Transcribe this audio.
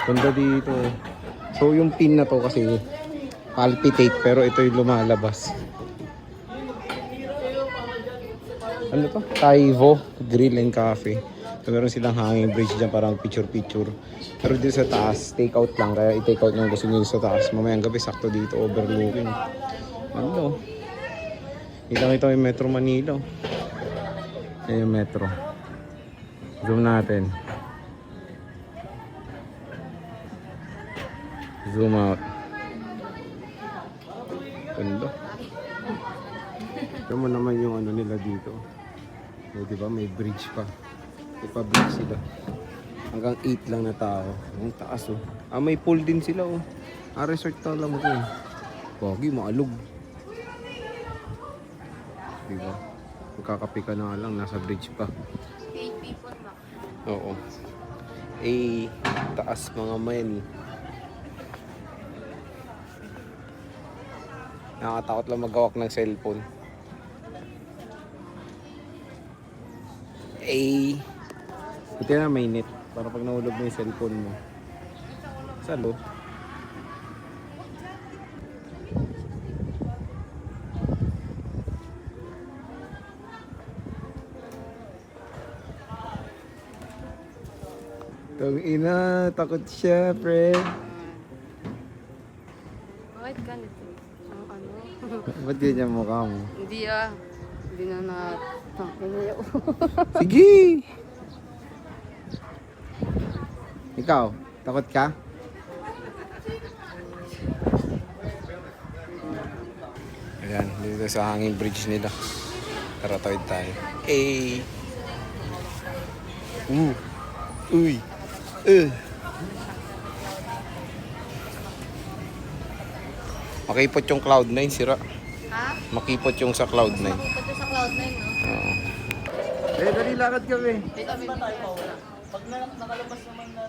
Ganda dito. So yung pin na to kasi palpitate pero ito yung lumalabas. Ano to? Taivo Grill and Cafe. So meron silang hanging bridge dyan, parang picture-picture. Pero dito sa taas, take out lang. Kaya i-take out nyo gusto nyo sa taas. Mamayang gabi, sakto dito, overlooking. Ano? Kita-kita yung Metro Manila. Ayan yung Metro. Zoom natin. Zoom out. Ganda. Ito mo naman yung ano nila dito. O, diba? May bridge pa. May pa-bridge sila. Hanggang 8 lang na tao. Ang taas oh. Ah, may pool din sila oh. Ah, resort na lang mo ito. Pogi, maalog. Diba? Magkakape ka na lang. Nasa bridge pa. 8 people na. Oo. Eh, taas mga men. Nakakatakot lang magawak ng cellphone. Eh, buti na may net. Para pag nahulog mo yung cellphone mo. Salo. Tang ina, takot siya, pre. Bakit ganito? Ang ano? Ba't ganyan mukha mo? Hindi ah. Hindi na natangin. Sige! Ikaw, takot ka? Ayan, dito sa hanging bridge nila. Tara, tawid tayo. Eh! Uy! Makipot yung Cloud9, sira. Ha? Makipot yung sa Cloud9. Punta sa Cloud9, no? Oo. Eh, dali lakad kami. Dito kami. Pag nakalabas naman na